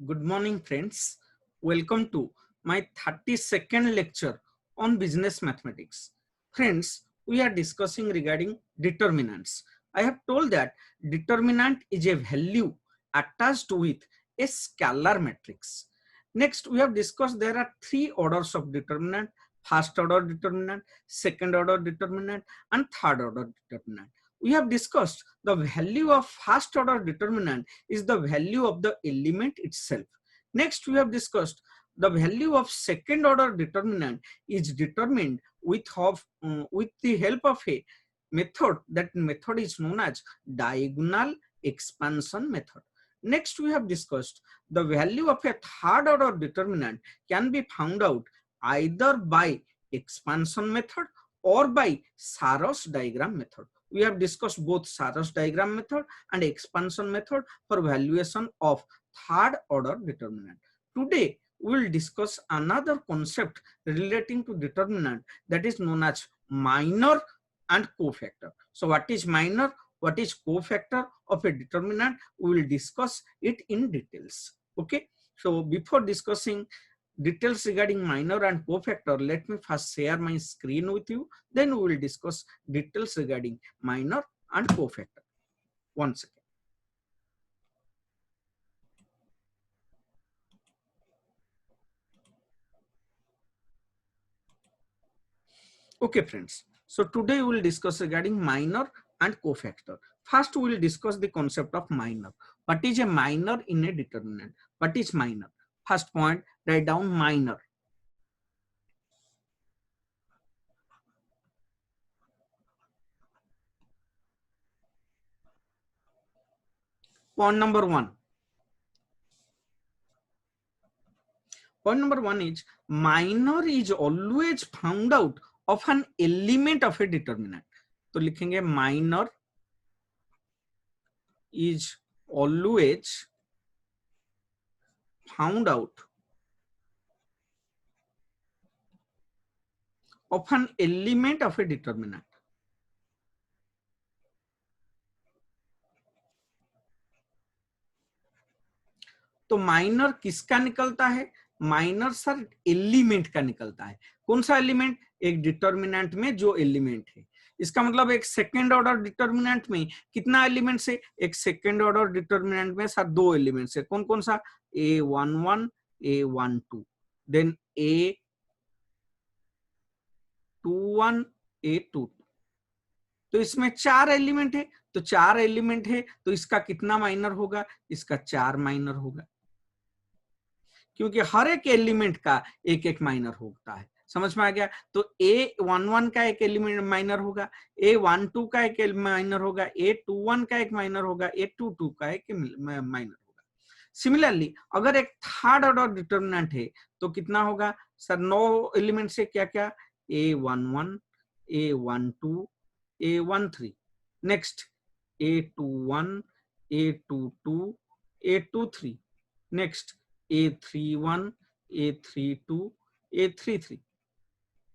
Good morning, friends. Welcome to my 32nd lecture on business mathematics. Friends, we are discussing regarding determinants. I have told that determinant is a value attached with a scalar matrix. Next, we have discussed there are three orders of determinant: first order determinant, second order determinant, and third order determinant. We have discussed the value of first order determinant is the value of the element itself. Next, we have discussed the value of second order determinant is determined with the help of a method. That method is known as diagonal expansion method. Next, we have discussed the value of a third order determinant can be found out either by expansion method or by Saros diagram method. We have discussed both Saros diagram method and expansion method for valuation of third order determinant. Today we will discuss another concept relating to determinant, that is known as minor and cofactor. So what is minor, what is cofactor of a determinant, we will discuss it in details. Okay, so before discussing details regarding minor and cofactor, let me first share my screen with you, then we will discuss details regarding minor and cofactor. One second. Okay, friends. So today we will discuss regarding minor and cofactor. First, we will discuss the concept of minor. What is a minor in a determinant? What is minor? First point, write down minor. Point number one. Point number one is minor is always found out of an element of a determinant. तो लिखेंगे minor is always found out of an element of a determinant. तो minor किसका निकलता है? Minor sir element का निकलता है. कौन सा एलिमेंट? एक डिटर्मिनेंट में जो एलिमेंट है. इसका मतलब एक सेकेंड ऑर्डर डिटर्मिनेंट में कितना एलिमेंट्स है? एक सेकेंड ऑर्डर डिटर्मिनेंट में सर दो एलिमेंट्स है. कौन कौन सा? A11, A12, then A21, A22. तो इसमें चार एलिमेंट है. तो चार एलिमेंट है तो इसका कितना माइनर होगा? इसका 4 माइनर होगा, क्योंकि हर एक एलिमेंट का एक एक माइनर होता है. समझ में आ गया? तो A11 का एक एलिमेंट माइनर होगा, A12 का एक माइनर होगा, A21 का एक माइनर होगा, A22 का एक माइनर होगा. सिमिलरली अगर एक थर्ड ऑर्डर डिटर्मिनेंट है तो कितना होगा सर? 9 एलिमेंट से क्या क्या? A11, A12, A13, next A21, A22, A23, next A31, A32, A33.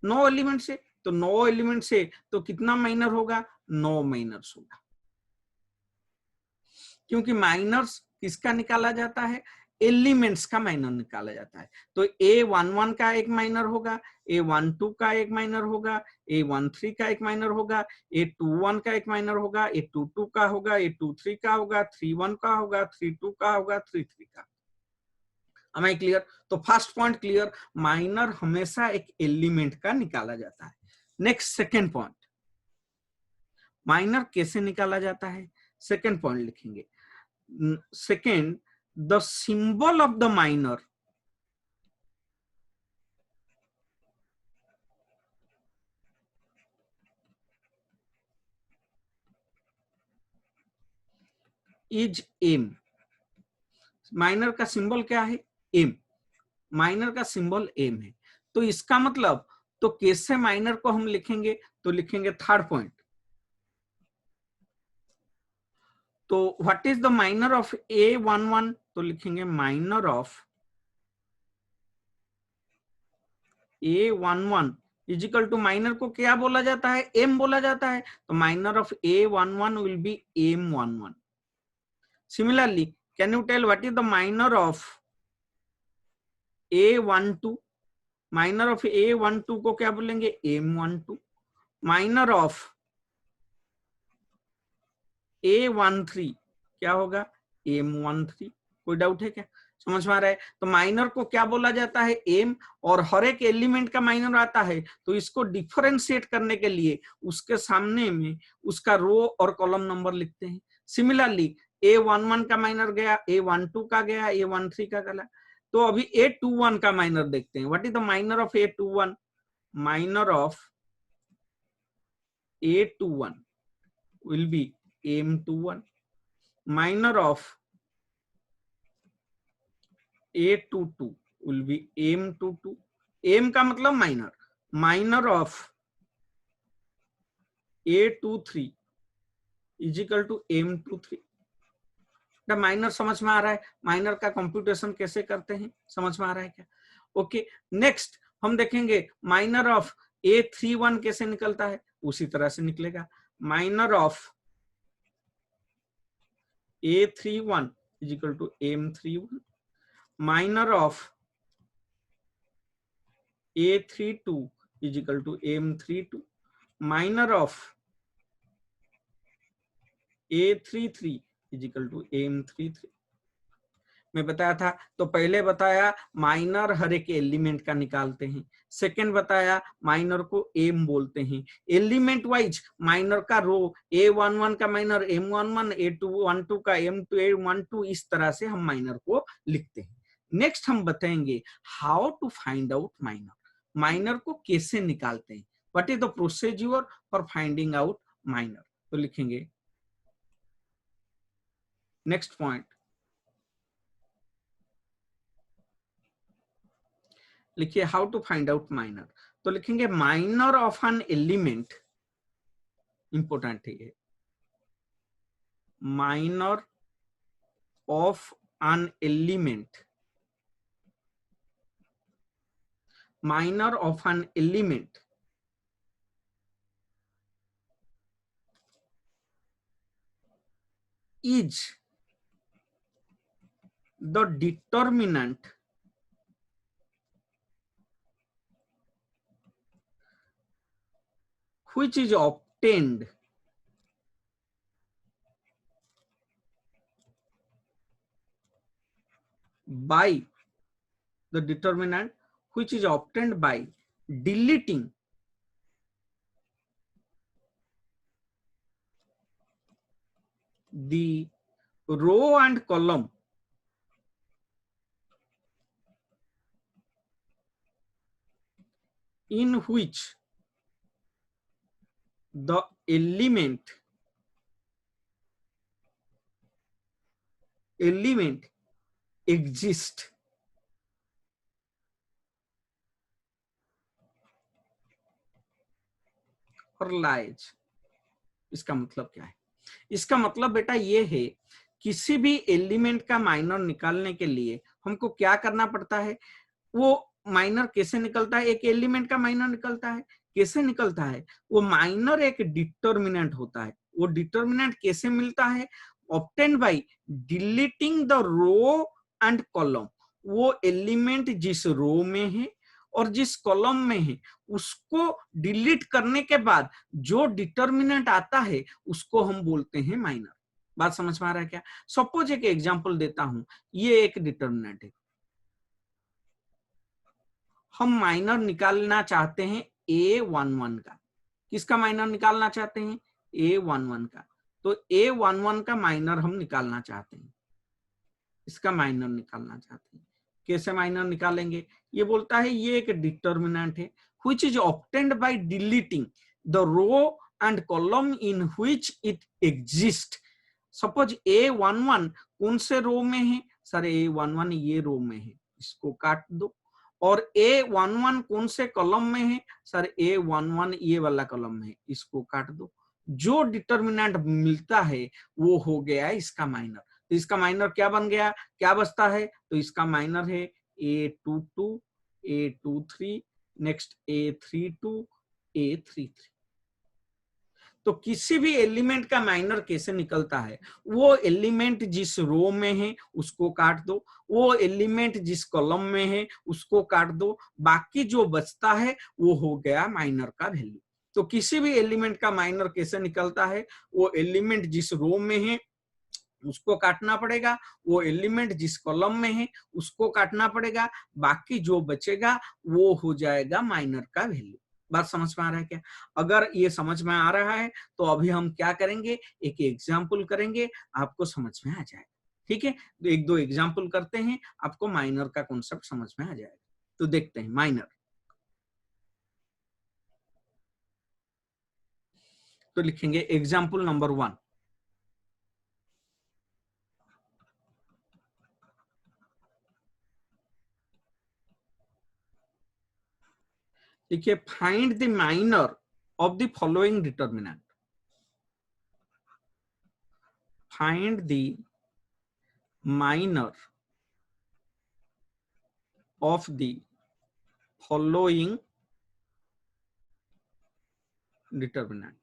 9 element से. तो 9 एलिमेंट से तो कितना माइनर होगा? 9 माइनर्स होगा, क्योंकि माइनर्स किसका निकाला जाता है? एलिमेंट्स का माइनर निकाला जाता है. तो A11 का एक माइनर होगा, A12 का एक माइनर होगा, A13 का एक माइनर होगा, A21 का एक माइनर होगा, A22 का होगा, A23 का होगा, 31 का होगा, 32 का होगा, 33 का. Am I clear? तो फर्स्ट पॉइंट क्लियर, माइनर हमेशा एक एलिमेंट का निकाला जाता है. नेक्स्ट सेकेंड पॉइंट, माइनर कैसे निकाला जाता है? सेकेंड पॉइंट लिखेंगे. Second, the symbol of the minor is M. Minor का सिंबल क्या है? एम. माइनर का सिंबल एम है. तो इसका मतलब, तो कैसे माइनर को हम लिखेंगे? तो लिखेंगे थर्ड पॉइंट. तो what is the minor of A11? तो लिखेंगे minor of A11 is equal to, minor को क्या बोला जाता है? एम बोला जाता है. तो minor of A11 will be M11. Similarly, can you tell what is the minor of A12, minor of A12 को क्या बोलेंगे, M12, माइनर ऑफ A13 क्या होगा, M13। कोई डाउट है क्या, समझ में आ रहा है। तो माइनर को क्या बोला जाता है, एम, और हर एक एलिमेंट का माइनर आता है, तो इसको डिफरेंशिएट करने के लिए उसके सामने में उसका रो और कॉलम नंबर लिखते हैं। सिमिलरली A11 का माइनर गया, A12 का गया, A13 का गया। तो अभी A21 का माइनर देखते हैं। What is the minor of A21, minor of A21 will be M21, minor of A22 will be M22। M का मतलब minor, minor of A23 is equal to M23। Minor समझ में आ रहा है, माइनर का कंप्यूटेशन कैसे करते हैं, समझ में आ रहा है क्या। ओके, नेक्स्ट हम देखेंगे माइनर ऑफ A31 कैसे निकलता है, उसी तरह से निकलेगा। Minor of A31 is equal to M31, minor of A32 is equal to M32, minor of A33 is equal to M33। मैं बताया था, तो पहले बताया माइनर हर एक एलिमेंट का निकालते हैं, सेकंड बताया माइनर को एम बोलते हैं, एलिमेंट वाइज माइनर का रो A11 का माइनर M11, A12 का M12, इस तरह से हम माइनर को लिखते हैं। नेक्स्ट हम बताएंगे how to find out minor, minor को कैसे निकालते हैं, what is the procedure for finding out minor. तो लिखेंगे नेक्स्ट पॉइंट, लिखिए how to find out minor. तो लिखेंगे minor of an element, important है ये, minor of an element, minor of an element is the determinant which is obtained by the determinant which is obtained by deleting the row and column in which the element exist or lies। इसका मतलब क्या है, इसका मतलब बेटा ये है, किसी भी एलिमेंट का माइनर निकालने के लिए हमको क्या करना पड़ता है, वो माइनर कैसे निकलता है, एक एलिमेंट का माइनर निकलता है, कैसे निकलता है, वो माइनर एक डिटर्मिनेंट होता है। वो डिटर्मिनेंट कैसे मिलता है, obtained by deleting the row and column. वो एलिमेंट जिस रो में है और जिस कॉलम में है उसको डिलीट करने के बाद जो डिटर्मिनेंट आता है उसको हम बोलते हैं माइनर। बात समझ में आ रहा है क्या। सपोज एक एग्जांपल देता हूं, ये एक डिटर्मिनेंट है, हम माइनर निकालना चाहते हैं A11 का। किसका माइनर निकालना चाहते हैं, A11 का। तो A11 का माइनर हम निकालना चाहते हैं, इसका माइनर निकालना चाहते हैं। कैसे माइनर निकालेंगे, ये बोलता है ये एक डिटर्मिनेंट है which is obtained by deleting the row and column in which it exists। Suppose A11 कौन से रो में है, सर A11 ये रो में है, इसको काट दो। और A11 कौन से कॉलम में है, सर A11 ये वाला कॉलम में है, इसको काट दो। जो डिटर्मिनेंट मिलता है वो हो गया इसका माइनर। तो इसका माइनर क्या बन गया, क्या बचता है, तो इसका माइनर है A22, A23, next A32, A33। तो किसी भी एलिमेंट का माइनर कैसे निकलता है, वो एलिमेंट जिस रो में है उसको काट दो, वो एलिमेंट जिस कॉलम में है उसको काट दो, बाकी जो बचता है वो हो गया माइनर का वैल्यू। तो किसी भी एलिमेंट का माइनर कैसे निकलता है, वो एलिमेंट जिस रो में है उसको काटना पड़ेगा, वो एलिमेंट जिस कॉलम में है उसको काटना पड़ेगा, बाकी जो बचेगा वो हो जाएगा माइनर का वैल्यू। बात समझ में आ रहा है क्या? अगर ये समझ में आ रहा है तो अभी हम क्या करेंगे, एक एग्जाम्पल करेंगे, आपको समझ में आ जाएगा। ठीक है, तो एक दो एग्जाम्पल करते हैं, आपको माइनर का कॉन्सेप्ट समझ में आ जाएगा। तो देखते हैं माइनर। तो लिखेंगे एग्जाम्पल नंबर 1। देखिए, find the minor of the following determinant. Find the minor of the following determinant।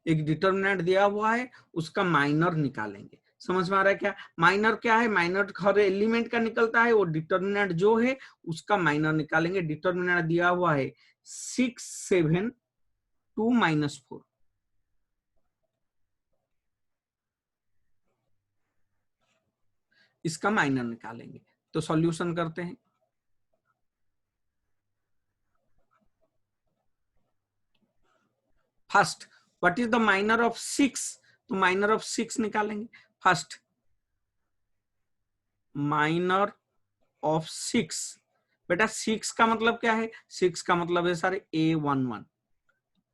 एक डिटर्मिनेंट दिया हुआ है, उसका माइनर निकालेंगे। समझ में आ रहा है क्या? माइनर क्या है? माइनर हर एलिमेंट का निकलता है, वो डिटर्मिनेंट जो है उसका माइनर निकालेंगे। डिटर्मिनेंट दिया हुआ है 6 7 2 -4। इसका माइनर निकालेंगे। तो सॉल्यूशन करते हैं। First, what is the minor of 6? तो माइनर ऑफ 6 निकालेंगे। First, minor of 6। बेटा 6 का मतलब क्या है? 6 का मतलब है सारे A11,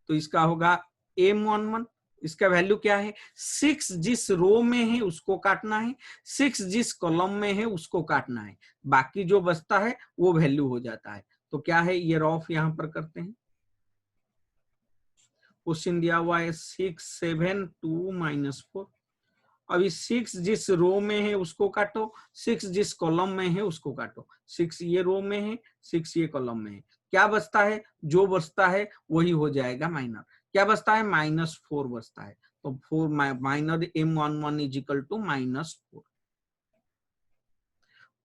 तो इसका होगा M11। इसका वैल्यू क्या है? 6 जिस रो में है उसको काटना है, 6 जिस कॉलम में है उसको काटना है, बाकी जो बचता है वो वैल्यू हो जाता है। तो क्या है, ये रॉफ यहां पर करते हैं। क्वेश्चन दिया हुआ है 6 7 2 -4। अभी 6 जिस रो में है उसको काटो, 6 जिस कॉलम में है उसको काटो। 6 ये रो में है, 6 ये कॉलम में है। क्या बचता है? जो बचता है वही हो जाएगा माइनर। क्या बचता है? -4 बचता है। तो 4 minor M11 is equal to -4।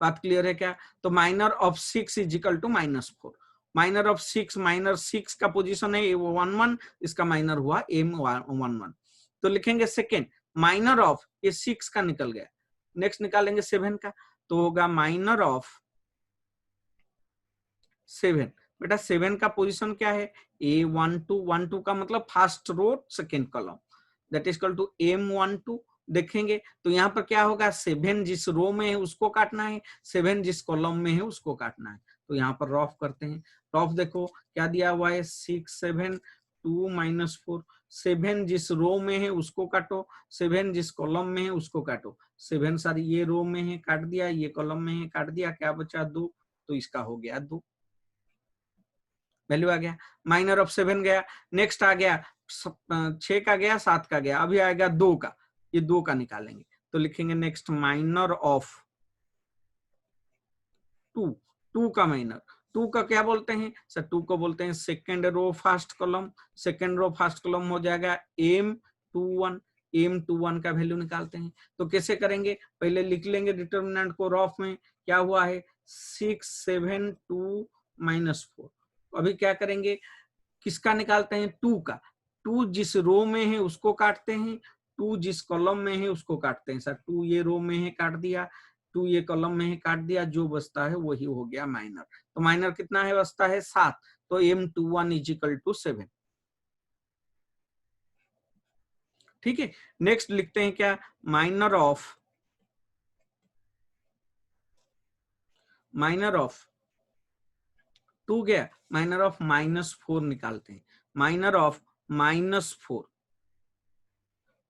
बात क्लियर है क्या? तो minor of 6 is equal to -4। Minor of 6, minor 6 का पोजीशन है 11, इसका माइनर हुआ M11। तो लिखेंगे सेकेंड, माइनर ऑफ, ये 6 का निकल गया, नेक्स्ट निकालेंगे 7 का, तो होगा माइनर ऑफ 7। बेटा 7 का पोजीशन क्या है? A12, 12 का मतलब first row second column, that is equal to M12। देखेंगे तो यहाँ पर क्या होगा, 7 जिस रो में है उसको काटना है, 7 जिस कॉलम में है उसको काटना है। तो यहाँ पर रॉफ करते हैं। रॉफ देखो क्या दिया हुआ है, 6 7 2 -4। 7 जिस रो में है उसको काटो, 7 जिस कॉलम में है उसको काटो। 7 सारी ये रो में है काट दिया, ये कॉलम में है काट दिया, क्या बचा 2, तो इसका हो गया 2, वैल्यू आ गया। माइनर ऑफ 7 गया, नेक्स्ट आ गया 6 का गया, 7 का गया, अभी आएगा 2 का, ये 2 का निकालेंगे। तो लिखेंगे नेक्स्ट माइनर ऑफ 2। 2 का माइनर, 2 का क्या बोलते हैं सर? 2 को बोलते हैं second row first column. Second row first column हो जाएगा M21। M21 का वैल्यू निकालते हैं। तो कैसे करेंगे? पहले लिख लेंगे डिटर्मिनेंट को रॉफ में। क्या हुआ है? 6 7 2 -4। अभी क्या करेंगे, किसका निकालते हैं? 2 का। 2 जिस रो में है उसको काटते हैं, 2 जिस कॉलम में है उसको काटते हैं। सर 2 ये रो में है काट दिया, 2 ये कॉलम में है काट दिया, जो बचता है वही हो गया माइनर। तो माइनर कितना है? बचता है 7। तो M21 इज इक्वल टू 7। ठीक है, नेक्स्ट लिखते हैं क्या, माइनर ऑफ 2 गया, माइनर ऑफ -4 निकालते हैं। माइनर ऑफ -4,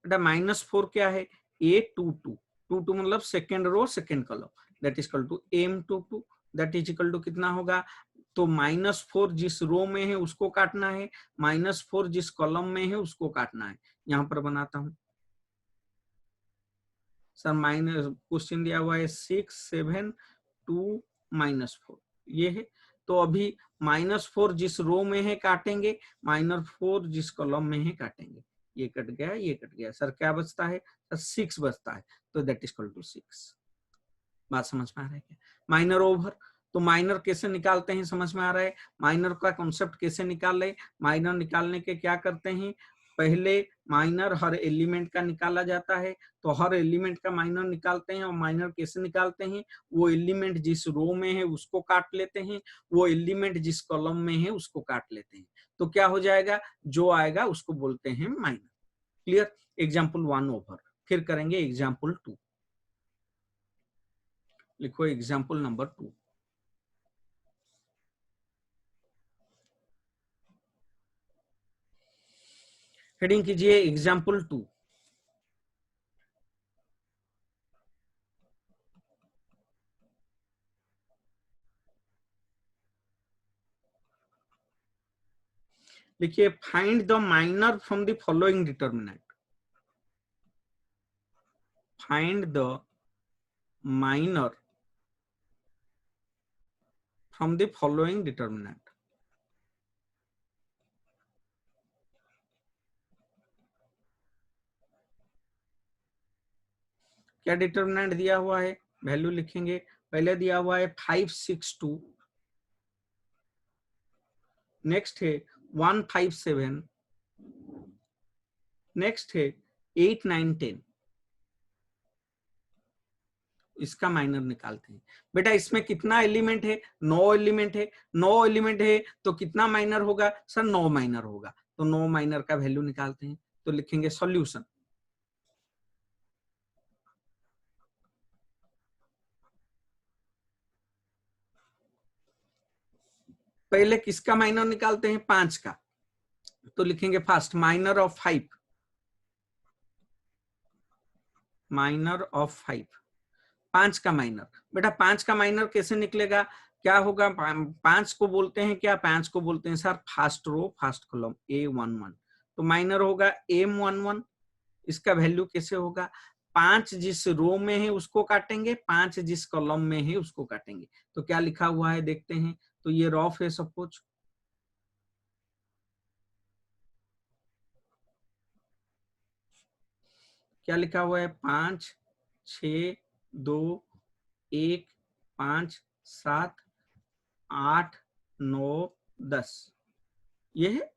बेटा -4 क्या है? A22। 22 मतलब second row second column, that is equal to M22। That is equal to कितना होगा? तो -4 जिस रो में है उसको काटना है, -4 जिस कॉलम में है उसको काटना है। यहां पर बनाता हूं सर, माइनस क्वेश्चन दिया हुआ है 6 7 2 -4, ये है। तो अभी -4 जिस रो में है काटेंगे, -4 जिस कॉलम में है काटेंगे। ये कट गया, ये कट गया, सर क्या बचता है? सर 6 बचता है, तो दैट इज इक्वल टू 6। बात समझ में आ रहा है क्या? माइनर ओवर, तो माइनर कैसे निकालते हैं समझ में आ रहा है? माइनर का कॉन्सेप्ट कैसे निकाल रहे? माइनर निकालने के क्या करते हैं, पहले माइनर हर एलिमेंट का निकाला जाता है, तो हर एलिमेंट का माइनर निकालते हैं। और माइनर कैसे निकालते हैं? वो एलिमेंट जिस रो में है उसको काट लेते हैं, वो एलिमेंट जिस कॉलम में है उसको काट लेते हैं, तो क्या हो जाएगा? जो आएगा उसको बोलते हैं माइनर। क्लियर? Example 1 over. फिर करेंगे एग्जाम्पल 2। लिखो एग्जाम्पल नंबर 2। हेडिंग कीजिए एग्जाम्पल 2। लिखिए find the minor from the following determinant. Find the minor from the following determinant. क्या डिटर्मिनेंट दिया हुआ है? वैल्यू लिखेंगे। पहले दिया हुआ है 562, नेक्स्ट है 157, नेक्स्ट है 8 9 10। इसका माइनर निकालते हैं। बेटा इसमें कितना एलिमेंट है? 9 एलिमेंट है। 9 एलिमेंट है तो कितना माइनर होगा? सर 9 माइनर होगा, तो 9 माइनर का वैल्यू निकालते हैं। तो लिखेंगे सॉल्यूशन। पहले किसका माइनर निकालते हैं? 5 का। तो लिखेंगे first minor of 5, minor of 5, 5 का माइनर। बेटा 5 का माइनर कैसे निकलेगा? क्या होगा? 5 को बोलते हैं क्या? 5 को बोलते हैं sir first row first column A11, तो माइनर होगा M11। इसका वैल्यू कैसे होगा? 5 जिस रो में है उसको काटेंगे, 5 जिस कॉलम में है उसको काटेंगे। तो क्या लिखा हुआ है देखते हैं। तो ये रॉफ है सपोज, क्या लिखा हुआ है? 5 6 2 1 5 7 8 9 10, ये है,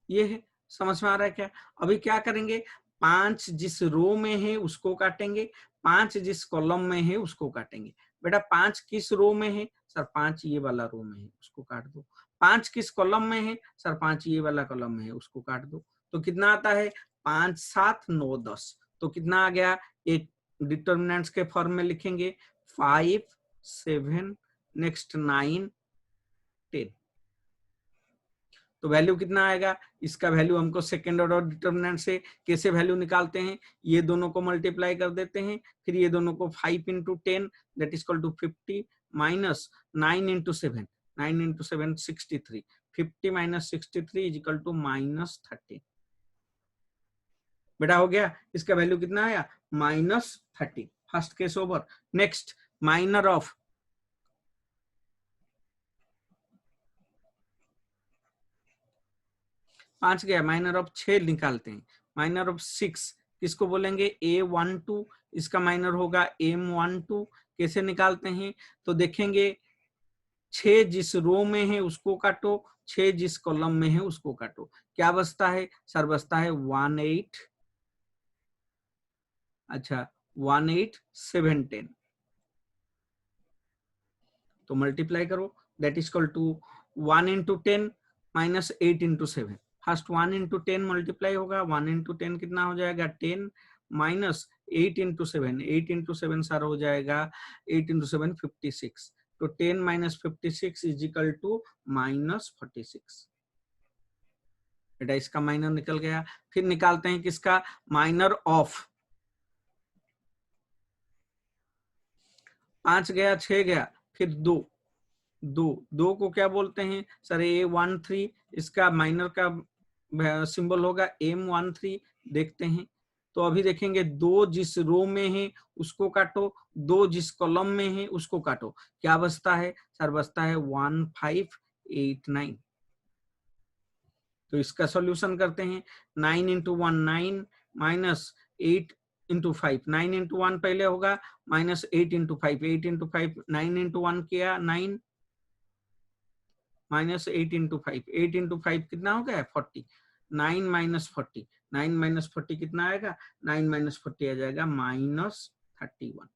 ये है। समझ में आ रहा है क्या? अभी क्या करेंगे? 5 जिस रो में है उसको काटेंगे, 5 जिस कॉलम में है उसको काटेंगे। बेटा 5 किस रो में है? सर 5 ये वाला रो में है, उसको काट दो। 5 किस कॉलम में है? सर 5 ये वाला कॉलम में है, उसको काट दो। तो कितना आता है? 5 7 9 10। तो कितना आ गया? एक डिटर्मिनेंट्स के फॉर्म में लिखेंगे 5 7, नेक्स्ट 9 10। तो वैल्यू कितना आएगा? इसका वैल्यू हमको सेकेंड ऑर्डर डिटर्मिनेंट से कैसे वैल्यू निकालते हैं? ये दोनों को मल्टीप्लाई कर देते हैं, फिर ये दोनों को 5 into 10 that is equal to 50 minus 9 into 7, 9 into 7 63, 50 minus 63 is equal to -30। बेटा हो गया। इसका वैल्यू कितना आया? -30। First case over. Next minor of 5 गया, माइनर ऑफ 6 निकालते हैं। माइनर ऑफ 6 किसको बोलेंगे? A12। इसका माइनर होगा M12। कैसे निकालते हैं? तो देखेंगे 6 जिस रो में है उसको काटो, 6 जिस कॉलम में है उसको काटो। क्या बचता है? सर बचता है 18, अच्छा 18 7 10। तो मल्टीप्लाई करो, that is equal to 1 into 10 minus 8 into 7। First 1 into 10 multiply होगा, 1 इंटू 10 कितना हो जाएगा? 10 माइनस 8 इंटू 7, 8 इंटू 7 सर हो जाएगा 8 इंटू 7 56। तो 10 माइनस 56 इज इक्वल टू -46। बेटा इसका माइनर निकल गया। फिर निकालते हैं किसका? माइनर ऑफ 5 गया, 6 गया, फिर 2, 2 को क्या बोलते हैं? Sir A13। इसका माइनर का सिंबल होगा M13। देखते हैं तो अभी देखेंगे 2 जिस रो में है उसको काटो, 2 जिस कॉलम में है उसको काटो, क्या बचता है सर? बचता है 1589। तो इसका सॉल्यूशन करते हैं। 9 इंटू 1 9 माइनस 8 इंटू 5, 9 इंटू 1 पहले होगा माइनस 8 इंटू 5, 8 इंटू 5 9 इंटू 1 किया 9 माइनस 8 इंटू 5, 8 इंटू 5 कितना हो गया 40, 9 माइनस 40, 9 माइनस 40 कितना आएगा? 9 माइनस 40 आ जाएगा माइनस 31।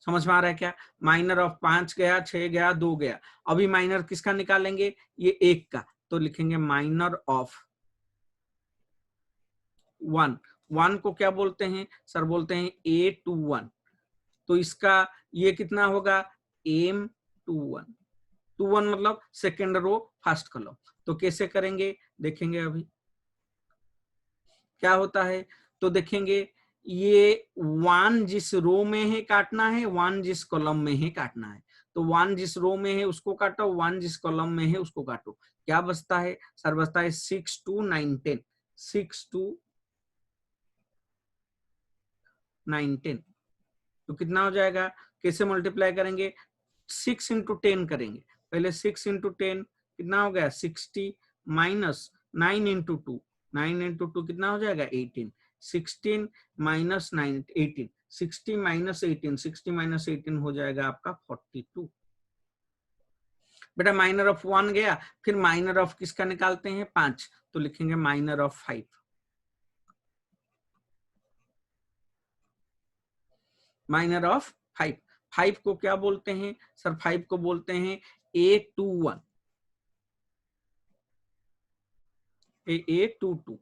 समझ में आ रहा है क्या? माइनर ऑफ 5 गया, 6 गया, 2 गया। अभी माइनर किसका निकालेंगे? ये 1 का, तो लिखेंगे माइनर ऑफ 1। 1 को क्या बोलते हैं सर? बोलते हैं A21। तो इसका ये कितना होगा? M21। 21 मतलब सेकेंड रो फर्स्ट कॉलम। तो कैसे करेंगे देखेंगे अभी क्या होता है। तो देखेंगे ये 1 जिस रो में है काटना है, 1 जिस कॉलम में है काटना है। तो 1 जिस रो में है उसको काटो, 1 जिस कॉलम में है उसको काटो। क्या बचता है सर? बचता है 6 2 9 10, 6 2 9 10। तो कितना हो जाएगा? कैसे मल्टीप्लाई करेंगे? 6 इंटू 10 करेंगे। पहले 6 इंटू 10 कितना हो गया? 60 माइनस 9 इंटू 2, 9 इंटू 2 कितना हो जाएगा? 18, 16 माइनस 9 18, 60 माइनस 18, 60 माइनस 18 हो जाएगा आपका 42। बेटा माइनर ऑफ 1 गया, फिर माइनर ऑफ किसका निकालते हैं? 5। तो लिखेंगे माइनर ऑफ 5। Minor of 5। 5 को क्या बोलते हैं सर? 5 को बोलते हैं A21, A22।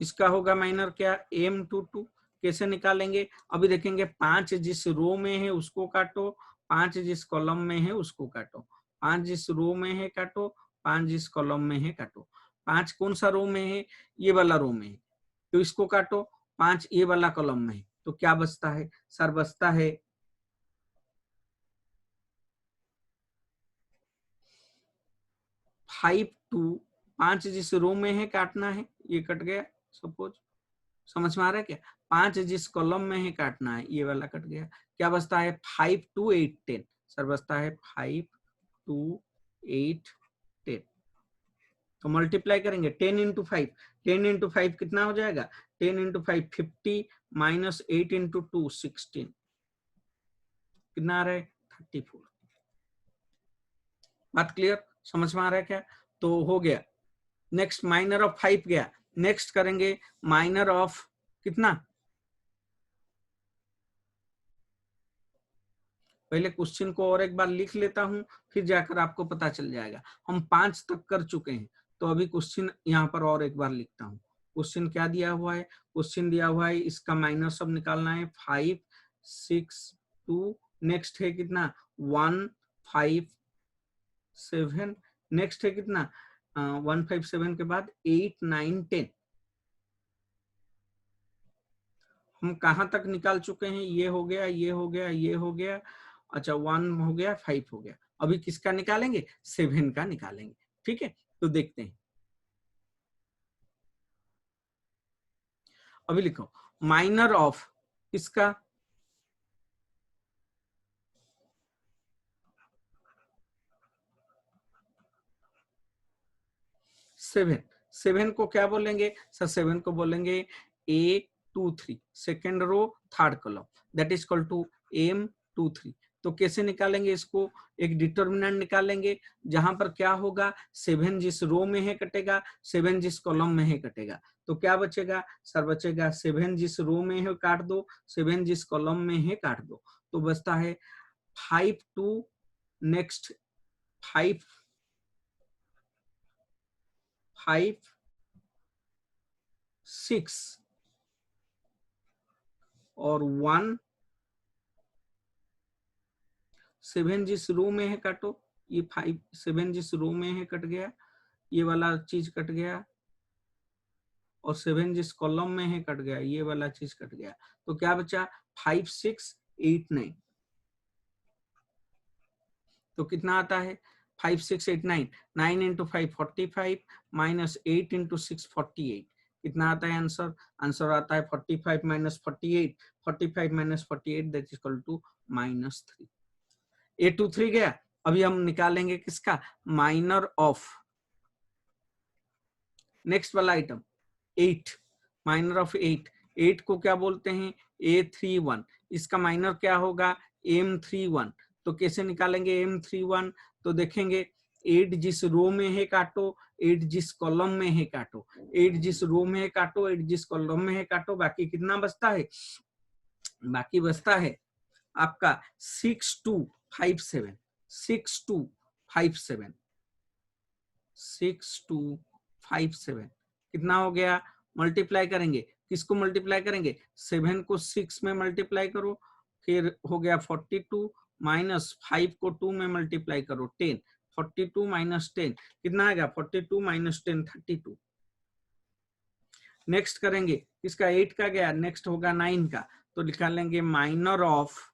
इसका होगा माइनर क्या? M22। कैसे निकालेंगे अभी देखेंगे। 5 जिस रो में है उसको काटो, 5 जिस कॉलम में है उसको काटो, 5 जिस रो में है काटो, 5 जिस कॉलम में है काटो। 5 कौन सा रो में है? ये वाला रो में है, तो इसको काटो। 5 ये वाला कॉलम में है, तो क्या बचता है सर? बचता है 5 2। 5 जिस रो में है काटना है, ये कट गया सपोज। समझ में आ रहा है क्या? 5 जिस कॉलम में है काटना है, ये वाला कट गया। क्या बचता है? 5 2 8 10। सर बचता है 5 2 8 10। तो मल्टीप्लाई करेंगे 10 इंटू 5, 10 इंटू 5 कितना हो जाएगा? 10 इंटू 5 50 माइनस 8 इंटू 2 16, कितना आ रहा है? 34। बात क्लियर? समझ में आ रहा है क्या? तो हो गया। नेक्स्ट माइनर ऑफ 5 गया। नेक्स्ट करेंगे माइनर ऑफ कितना? पहले क्वेश्चन को और एक बार लिख लेता हूं, फिर जाकर आपको पता चल जाएगा। हम 5 तक कर चुके हैं, तो अभी क्वेश्चन यहाँ पर और एक बार लिखता हूँ। क्वेश्चन क्या दिया हुआ है? क्वेश्चन दिया हुआ है इसका माइनर सब निकालना है 5 6 2। नेक्स्ट है कितना? 1 5 7। नेक्स्ट है कितना? 1 5 7 के बाद 8 9 10। हम कहाँ तक निकाल चुके हैं? ये हो गया, ये हो गया, ये हो गया। अच्छा 1 हो गया, 5 हो गया। अभी किसका निकालेंगे? 7 का निकालेंगे। ठीक है, तो देखते हैं। अभी लिखो माइनर ऑफ किसका? 7। 7 को क्या बोलेंगे सर? 7 को बोलेंगे A23, second row third column, that is equal to M23। तो कैसे निकालेंगे इसको? एक डिटर्मिनेंट निकालेंगे जहां पर क्या होगा? 7 जिस रो में है कटेगा, 7 जिस कॉलम में है कटेगा। तो क्या बचेगा सर? बचेगा 7 जिस रो में है काट दो, 7 जिस कॉलम में है काट दो। तो बचता है 5 2। नेक्स्ट 5 5 6 और 1 7 जिस रो में है काटो। ये 5 7 जिस रो में है कट गया, ये वाला चीज कट गया, और 7 जिस कॉलम में है कट गया, ये वाला चीज कट गया। तो क्या बचा? 5 6 8 9। तो कितना आता है? 5 6 8 9। 9 इंटू 5 45 माइनस 8 इंटू 6 48। कितना आता है आंसर? आंसर आता है 45 minus 48, 45 minus 48 that is equal to -3। 823 गया। अभी हम निकालेंगे किसका? माइनर ऑफ नेक्स्ट वाला आइटम 8, माइनर ऑफ 8। 8 को क्या बोलते हैं? A31। इसका माइनर क्या होगा? M31। तो कैसे निकालेंगे M31? तो देखेंगे 8 जिस रो में है काटो, 8 जिस कॉलम में है काटो, 8 जिस रो में है काटो, 8 जिस कॉलम में है काटो, बाकी कितना बचता है? बाकी बचता है आपका 6257, 6257, 6257 कितना हो गया? मल्टीप्लाई करेंगे, किसको मल्टीप्लाई करेंगे? 7 को 6 में मल्टीप्लाई करो, फिर हो गया 42 माइनस 5 को 2 में मल्टीप्लाई करो 10, 42 माइनस 10 कितना आएगा? 42 माइनस 10 32। नेक्स्ट करेंगे इसका 8 का गया, नेक्स्ट होगा 9 का, तो निकालेंगे माइनर ऑफ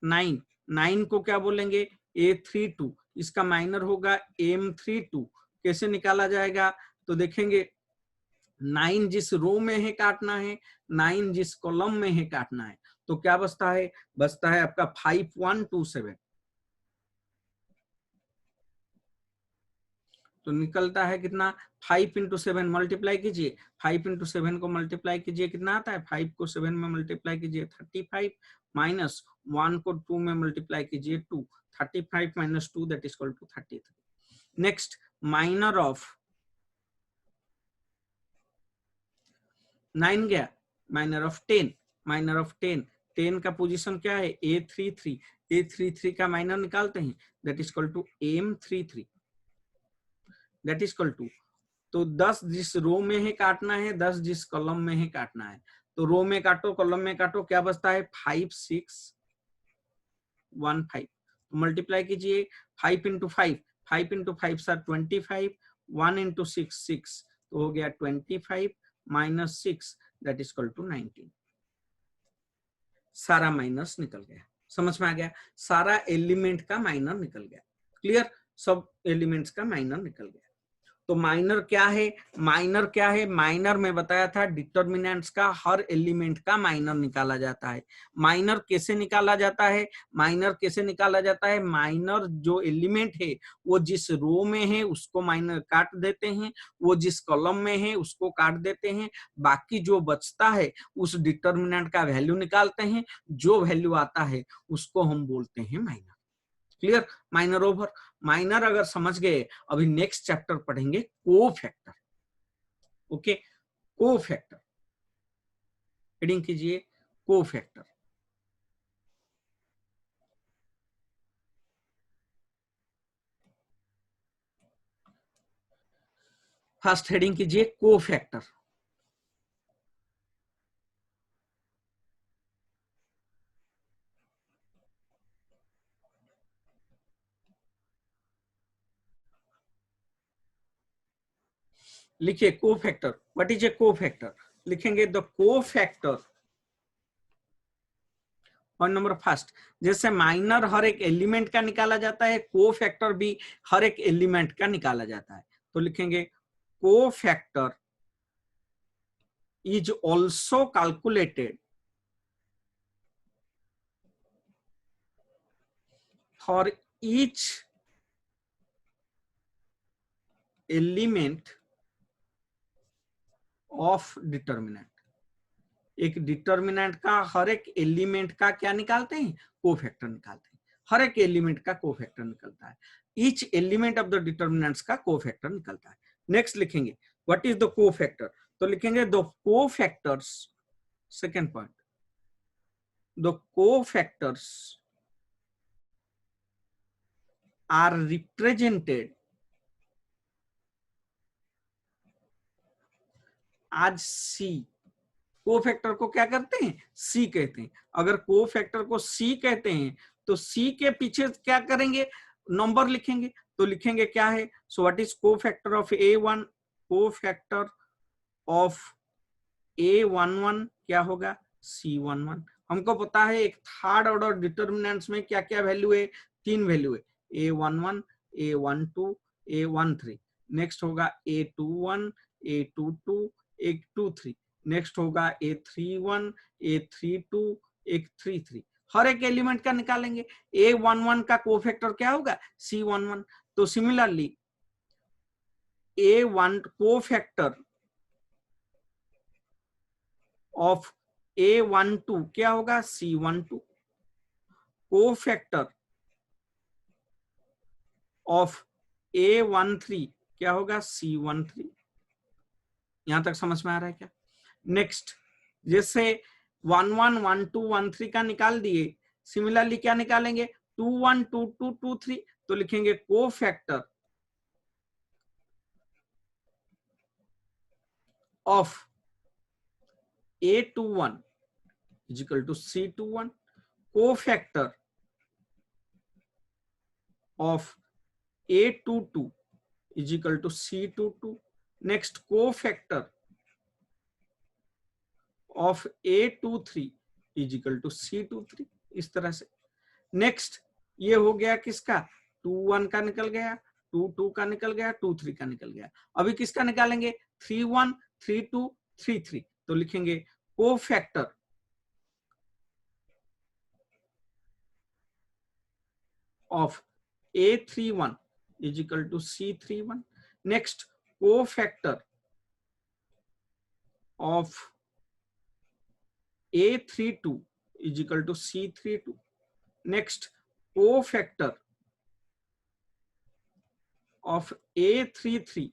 9। 9 को क्या बोलेंगे? A32। इसका माइनर होगा M32। कैसे निकाला जाएगा? तो देखेंगे 9 जिस रो में है काटना है, 9 जिस कॉलम में है काटना है, तो क्या बचता है? बचता है आपका 5127। तो निकलता है कितना? 5 इंटू 7 मल्टीप्लाई कीजिए, 5 इंटू 7 को मल्टीप्लाई कीजिए, कितना आता है? 5 को 7 में मल्टीप्लाई कीजिए 35 माइनस 1 को 2 में मल्टीप्लाई कीजिए 2, 35 minus 2 that is equal to 33। Next minor of 9 गया, माइनर ऑफ 10, माइनर ऑफ 10, 10 का पोजीशन क्या है? A33। A33 का माइनर निकालते हैं, that is equal to M33, that is equal to, तो 10 जिस रो में है काटना है, 10 जिस कॉलम में है काटना है, तो रो में काटो, कॉलम में काटो, क्या बचता है? 5615। तो मल्टीप्लाई कीजिए 5 इंटू 5, 5 इंटू 5 सर 25, 1 इंटू 6 6, तो हो गया 25 minus 6 that is equal to 19। सारा माइनस निकल गया, समझ में आ गया? सारा एलिमेंट का माइनर निकल गया। क्लियर? सब एलिमेंट्स का माइनर निकल गया। तो माइनर क्या है? माइनर क्या है? माइनर में बताया था डिटर्मिनेंट्स का हर एलिमेंट का माइनर निकाला जाता है। माइनर कैसे निकाला जाता है? माइनर कैसे निकाला जाता है? माइनर जो एलिमेंट है वो जिस रो में है उसको माइनर काट देते हैं, वो जिस कॉलम में है उसको काट देते हैं, बाकी जो बचता है उस डिटर्मिनेंट का वैल्यू निकालते हैं, जो वैल्यू आता है उसको हम बोलते हैं minor. Clear? Minor over. Minor अगर समझ गए, अभी नेक्स्ट चैप्टर पढ़ेंगे कोफैक्टर। ओके, कोफैक्टर हेडिंग कीजिए कोफैक्टर। फर्स्ट हेडिंग कीजिए कोफैक्टर। लिखिए cofactor. What is a cofactor? लिखेंगे the cofactor. Point number first, जैसे माइनर हर एक एलिमेंट का निकाला जाता है, कोफैक्टर भी हर एक एलिमेंट का निकाला जाता है। तो लिखेंगे cofactor is also calculated for each element of determinant. एक डिटर्मिनेंट का हर एक एलिमेंट का क्या निकालते हैं? कोफैक्टर निकालते हैं। हर एक एलिमेंट का कोफैक्टर निकलता है, each element of the determinants का कोफैक्टर निकलता है। नेक्स्ट लिखेंगे व्हाट इज द कोफैक्टर? तो लिखेंगे the cofactors, second point, the cofactors are represented as C. Cofactor को क्या करते हैं? सी कहते हैं। अगर कोफैक्टर को सी कहते हैं तो सी के पीछे क्या करेंगे? नंबर लिखेंगे। तो लिखेंगे क्या है? So what is cofactor of A1? Cofactor of A11 क्या होगा? C11। हमको पता है एक थर्ड ऑर्डर डिटर्मिनेंट्स में क्या क्या वैल्यू है? 3 वैल्यू है, A11, A12, A13। नेक्स्ट होगा A21, A22 A23, नेक्स्ट होगा A31 A32 A33, हर एक एलिमेंट का निकालेंगे। A11 का कोफैक्टर क्या होगा? C11। तो similarly A1 cofactor of A12 क्या होगा? C12। कोफैक्टर ऑफ A13 क्या होगा? C13। यहां तक समझ में आ रहा है क्या? नेक्स्ट, जैसे 11 12 13 का निकाल दिए, सिमिलरली क्या निकालेंगे? 21 22 23, तो लिखेंगे cofactor of A21 is equal to C21, cofactor of A22 is equal to C22, next cofactor of A23 is equal to C23, इस तरह से। नेक्स्ट ये हो गया किसका? 21 का निकल गया, 22 का निकल गया, 23 का निकल गया। अभी किसका निकालेंगे? 31 32 33, तो लिखेंगे cofactor of A31 is equal to C31, next cofactor of A32 is equal to C32, next cofactor of A33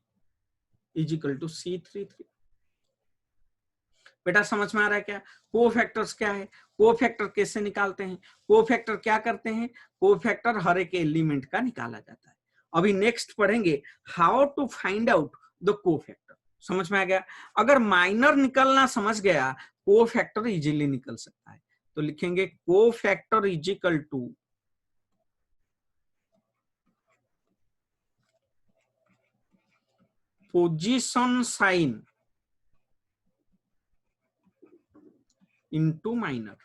is equal to C33। बेटा समझ में आ रहा है क्या? कोफैक्टर्स क्या है, कोफैक्टर कैसे निकालते हैं, कोफैक्टर क्या करते हैं? कोफैक्टर हर एक एलिमेंट का निकाला जाता है। अभी नेक्स्ट पढ़ेंगे how to find out the cofactor. समझ में आ गया? अगर माइनर निकलना समझ गया, कोफैक्टर इजीली निकल सकता है। तो लिखेंगे cofactor is equal to position sign into minor.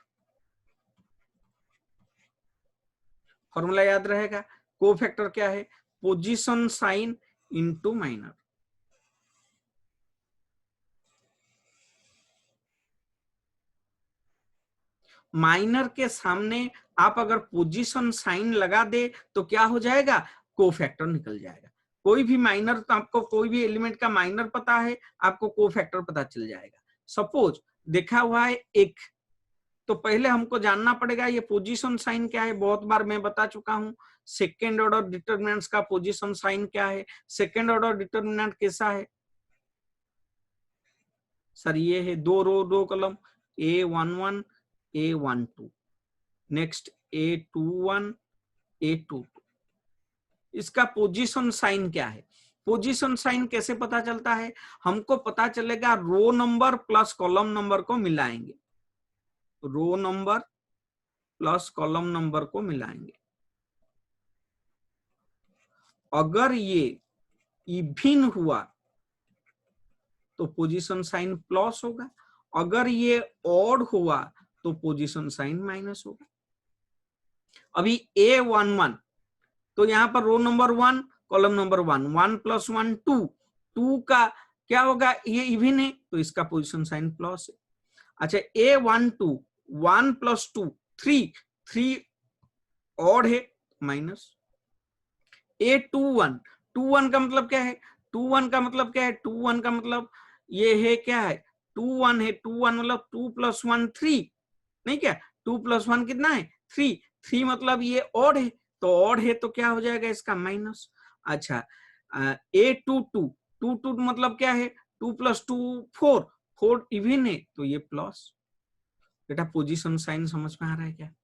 Formula याद रहेगा, कोफैक्टर क्या है? Position sign into minor. Minor के सामने आप अगर पोजीशन साइन लगा दे तो क्या हो जाएगा? कोफैक्टर निकल जाएगा। कोई भी माइनर, तो आपको कोई भी एलिमेंट का माइनर पता है, आपको कोफैक्टर पता चल जाएगा। सपोज देखा हुआ है एक, तो पहले हमको जानना पड़ेगा ये पोजीशन साइन क्या है। बहुत बार मैं बता चुका हूं, सेकेंड ऑर्डर डिटरमिनेंट्स का पोजीशन साइन क्या है। सेकेंड ऑर्डर डिटरमिनेंट कैसा है सर? ये है 2 रो 2 column, A11 A12, next A21 A22। इसका पोजीशन साइन क्या है? पोजीशन साइन कैसे पता चलता है? हमको पता चलेगा row number plus column number को मिलाएंगे, row number plus column number को मिलाएंगे। अगर ये इवन हुआ तो पोजीशन साइन प्लस होगा, अगर ये ऑड हुआ तो पोजीशन साइन माइनस होगा। अभी A11, तो यहां पर रो नंबर 1 कॉलम नंबर 1, 1 + 1 2, 2 का क्या होगा? ये इवन है तो इसका पोजीशन साइन प्लस है। अच्छा A12 1 + 2 3, 3 ऑड है माइनस। A21 21 का मतलब क्या है? 21 का मतलब क्या है? 21 का मतलब ये है क्या है? 21 है, 21 मतलब 2 + 1 3, नहीं क्या? 2 + 1 कितना है? 3, 3 मतलब ये ऑड है, तो ऑड है तो क्या हो जाएगा इसका? माइनस। अच्छा A22 22 मतलब क्या है? 2 + 2 4, 4 इवन है तो ये प्लस। बेटा पोजीशन साइन समझ में आ रहा है क्या?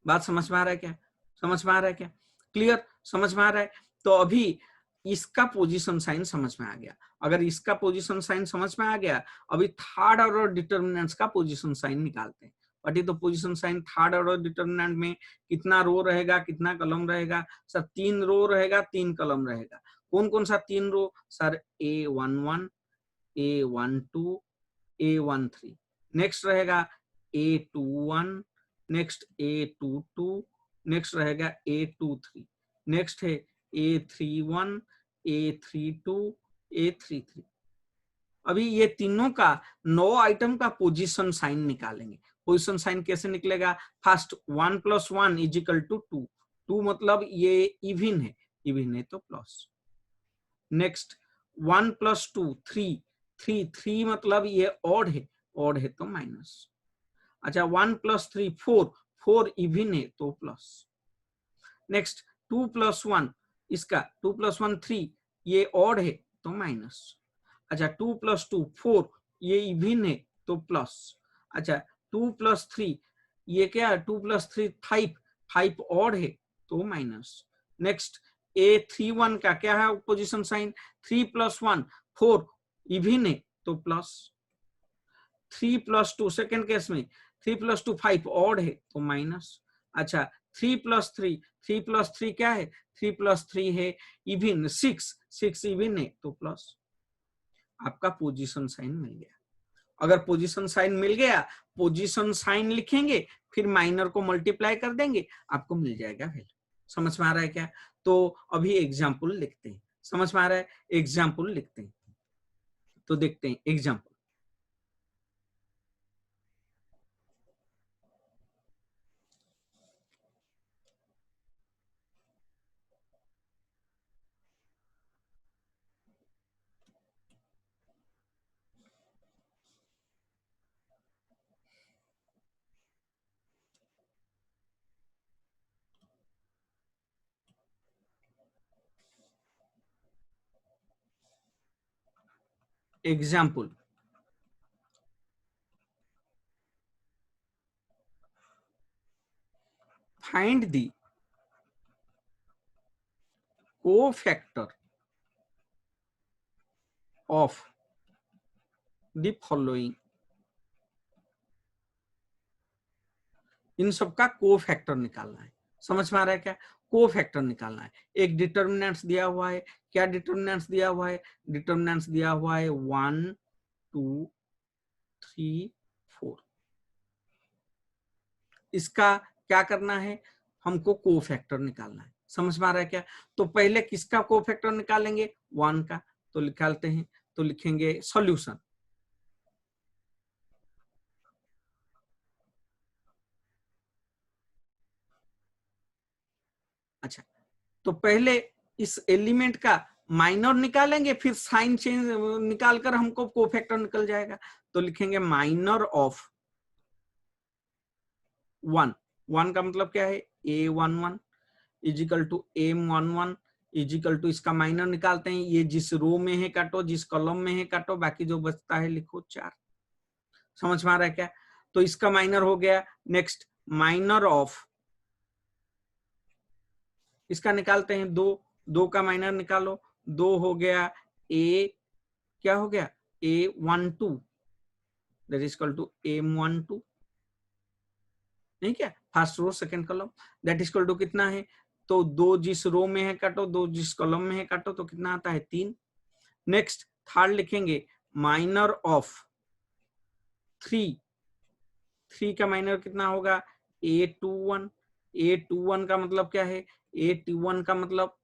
बात समझ में आ रहा है क्या? समझ में आ रहा है क्या? क्लियर? समझ में आ रहा है? तो अभी इसका पोजीशन साइन समझ में आ गया। अगर इसका पोजीशन साइन समझ में आ गया, अभी थर्ड ऑर्डर डिटरमिनेंट्स का पोजीशन साइन निकालते हैं। बट तो position sign third order determinant में कितना रो रहेगा, कितना कॉलम रहेगा? सर 3 रो रहेगा, 3 कॉलम रहेगा। कौन कौन सा 3 रो? Sir A11 A12 A13, next रहेगा A21, नेक्स्ट A22, नेक्स्ट रहेगा A23, नेक्स्ट है A31, A32 A33। अभी ये तीनों का 9 आइटम का पोजीशन साइन निकालेंगे। पोजीशन साइन कैसे निकलेगा? फर्स्ट 1 + 1 = 2, 2 मतलब ये इवन है तो प्लस। नेक्स्ट 1 + 2 3, 3 मतलब ये ऑड है तो माइनस। अच्छा 1 + 3 4, 4 इवन है तो प्लस। नेक्स्ट 2 + 1, इसका 2 + 1 3, ये ऑड है तो माइनस। अच्छा 2 + 2 4, ये इवन है तो प्लस। अच्छा 2 + 3, ये क्या है? 2 + 3 5, 5 ऑड है तो माइनस। नेक्स्ट A31 का क्या है पोजीशन साइन? 3 + 1 4, इवन है तो प्लस। 3 + 2 सेकेंड केस में 3 + 2 5 ऑड है तो माइनस। अच्छा 3 + 3, 3 + 3 क्या है? 3 + 3 है इवन, 6 इवन है तो प्लस। आपका पोजीशन साइन मिल गया। अगर पोजीशन साइन मिल गया, पोजीशन साइन लिखेंगे, फिर माइनर को मल्टीप्लाई कर देंगे, आपको मिल जाएगा वैल्यू। समझ में आ रहा है क्या? तो अभी एग्जाम्पल लिखते हैं। समझ में आ रहा है? एग्जाम्पल लिखते हैं, तो देखते हैं example. Example find the cofactor of the following. इन सबका कोफैक्टर निकालना है। समझ में आ रहा है क्या? कोफैक्टर निकालना है। एक डिटर्मिनेंट्स दिया हुआ है। क्या डिटर्मिनेंट्स दिया हुआ है? डिटर्मिनेंट्स दिया हुआ है 1 2 3 4। इसका क्या करना है? हमको कोफैक्टर निकालना है। समझ में आ रहा है क्या? तो पहले किसका कोफैक्टर निकालेंगे? 1 का। तो निकालते हैं, तो लिखेंगे सॉल्यूशन। अच्छा तो पहले इस एलिमेंट का माइनर निकालेंगे, फिर साइन चेंज निकालकर हमको कोफैक्टर निकल जाएगा। तो लिखेंगे माइनर ऑफ 1। 1 का मतलब क्या है? A11 = M11 = इसका माइनर निकालते हैं। ये जिस रो में है काटो, जिस कॉलम में है काटो, बाकी जो बचता है लिखो 4। समझ में आ रहा है क्या? तो इसका माइनर हो गया। नेक्स्ट माइनर ऑफ, इसका निकालते हैं 2। 2 का माइनर निकालो। 2 हो गया A, क्या हो गया? A12 = M12। नहीं क्या? फर्स्ट रो सेकंड कॉलम कितना है? तो 2 जिस रो में है काटो, 2 जिस कॉलम में है काटो, तो कितना आता है? 3। नेक्स्ट थर्ड लिखेंगे माइनर ऑफ 3। 3 का माइनर कितना होगा? A21। A21 का मतलब क्या है? A21 का मतलब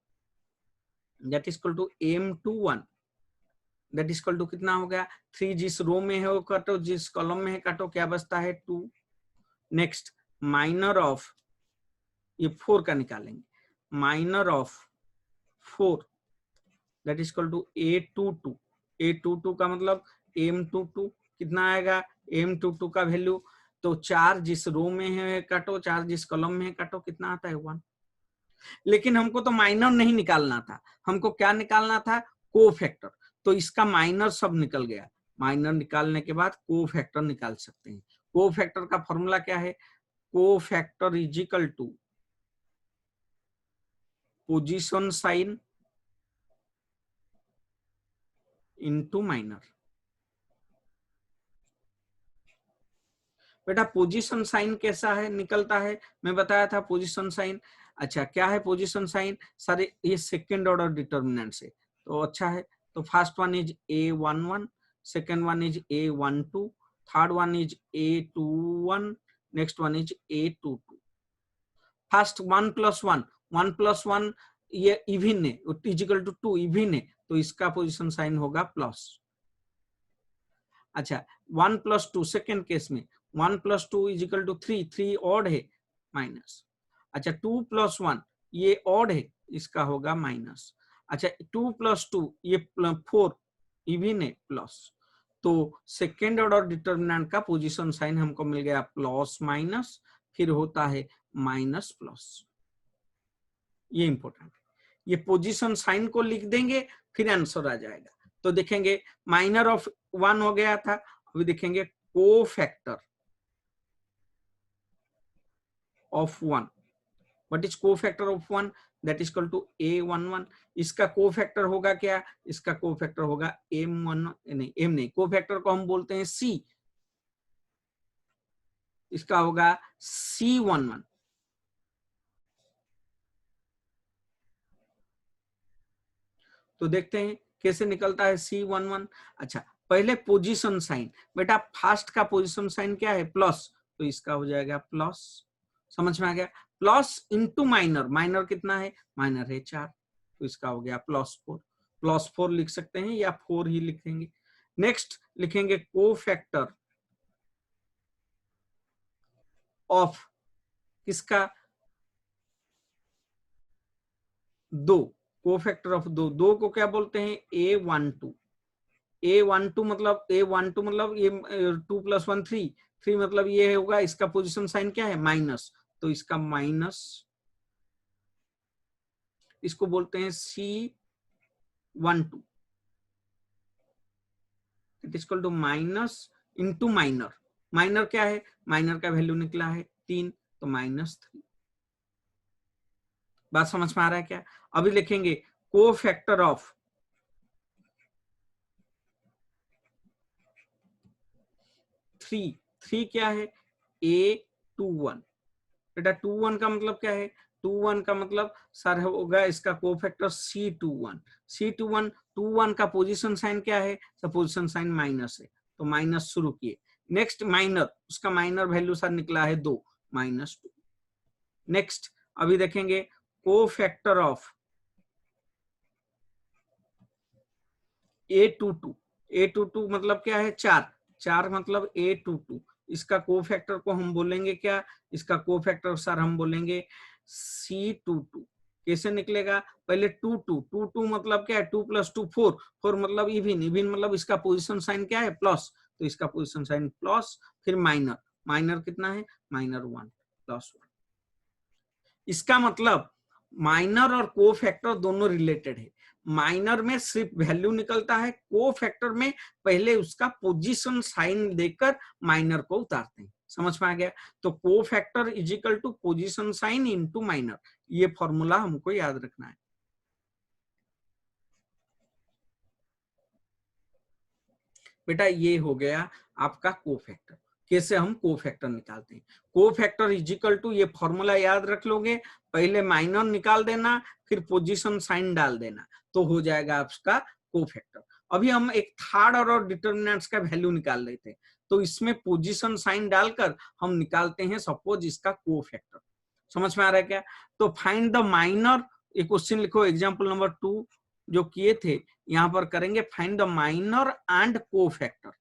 M21 कितना हो गया? 3 जिस रो में है वो काटो, जिस कॉलम में है काटो, क्या बचता है? 2। नेक्स्ट माइनर ऑफ, ये 4 का निकालेंगे। Minor of 4 A22। A22 का मतलब M22 कितना आएगा? M22 का वैल्यू, तो 4 जिस रो में है काटो, 4 जिस कॉलम में है काटो, कितना आता है? 1। लेकिन हमको तो माइनर नहीं निकालना था, हमको क्या निकालना था? कोफैक्टर। तो इसका माइनर सब निकल गया। माइनर निकालने के बाद कोफैक्टर निकाल सकते हैं। कोफैक्टर का फॉर्मूला क्या है? Cofactor = position sign into minor. बेटा पोजीशन साइन कैसा है निकलता है? मैं बताया था पोजीशन साइन। अच्छा क्या है पोजीशन साइन? सारे ये सेकेंड ऑर्डर डिटर्मिनेंट्स है, तो अच्छा है। तो first one is A11, second one is A12, third one is A21, next one is A22। First 1 + 1, 1 + 1 ये इवन है, इजिकल टू 2 इवन है, तो इसका पोजीशन साइन होगा प्लस। अच्छा 1 + 2 सेकेंड केस में 1 + 2 इजिकल टू 3, 3 ऑड है माइनस। अच्छा 2 + 1 ये ऑड है, इसका होगा माइनस। अच्छा 2 + 2 ये 4 इवन है प्लस। तो सेकेंड ऑर्डर डिटर्मिनेंट का पोजीशन साइन हमको मिल गया प्लस माइनस, फिर होता है माइनस प्लस। ये इंपॉर्टेंट है, ये पोजीशन साइन को लिख देंगे फिर आंसर आ जाएगा। तो देखेंगे माइनर ऑफ 1 हो गया था, अभी देखेंगे cofactor of 1। What is cofactor of 1? That is equal to A11। इसका कोफैक्टर होगा क्या? इसका कोफैक्टर होगा M1, नहीं M नहीं, कोफैक्टर को हम बोलते हैं C, इसका होगा C11। तो देखते हैं कैसे निकलता है C11। अच्छा पहले पोजीशन साइन, बेटा फर्स्ट का पोजीशन साइन क्या है? प्लस, तो इसका हो जाएगा प्लस। समझ में आ गया? प्लस इंटू माइनर, माइनर कितना है? माइनर है 4, तो इसका हो गया +4। +4 लिख सकते हैं या 4 ही लिखेंगे। नेक्स्ट लिखेंगे कोफैक्टर ऑफ किसका? 2। कोफैक्टर ऑफ 2, 2 को क्या बोलते हैं? A12। A12 मतलब ये 2 + 1 3, 3 मतलब ये होगा, इसका पोजीशन साइन क्या है? माइनस, तो इसका माइनस, इसको बोलते हैं C12। It is equal to minus into minor. Minor क्या है? माइनर का वैल्यू निकला है 3, तो -3। बात समझ में आ रहा है क्या? अभी लिखेंगे कोफैक्टर ऑफ 3। 3 क्या है? A21। बेटा 21 का मतलब क्या है? 21 का मतलब सर होगा इसका कोफैक्टर C21। C21, 21 का पोजीशन साइन क्या है? सर पोजीशन साइन माइनस है, तो माइनस शुरू किए। नेक्स्ट माइनर, उसका माइनर वैल्यू सर निकला है 2, -2। नेक्स्ट अभी देखेंगे कोफैक्टर ऑफ A22। A22 मतलब क्या है? 4, 4 मतलब A22। इसका कोफैक्टर को हम बोलेंगे क्या? इसका कोफैक्टर सर हम बोलेंगे C22। कैसे निकलेगा? पहले 22 मतलब क्या है? 2 + 2 4, 4 मतलब इवन, इवन मतलब इसका पोजीशन साइन क्या है? प्लस, तो इसका पोजीशन साइन प्लस, फिर माइनर, माइनर कितना है? -1 +1। इसका मतलब माइनर और कोफैक्टर दोनों रिलेटेड है। माइनर में सिर्फ वैल्यू निकलता है, कोफैक्टर में पहले उसका पोजीशन साइन देकर माइनर को उतारते हैं। समझ में आ गया? तो cofactor is equal to position sign into minor, ये फॉर्मूला हमको याद रखना है। बेटा ये हो गया आपका कोफैक्टर। कैसे हम कोफैक्टर निकालते हैं? कोफैक्टर इज इक्वल टू, ये फॉर्मूला याद रख लोगे, पहले माइनर निकाल देना, फिर पोजीशन साइन डाल देना, तो हो जाएगा आपका कोफैक्टर। अभी हम एक थर्ड ऑर्डर डिटर्मिनेंट्स का वैल्यू निकाल लेते हैं, तो इसमें पोजीशन साइन डालकर हम निकालते हैं सपोज इसका कोफैक्टर। समझ में आ रहा है क्या? तो फाइंड द माइनर, एक क्वेश्चन लिखो एग्जांपल नंबर 2 जो किए थे, यहां पर करेंगे find the minor and cofactor.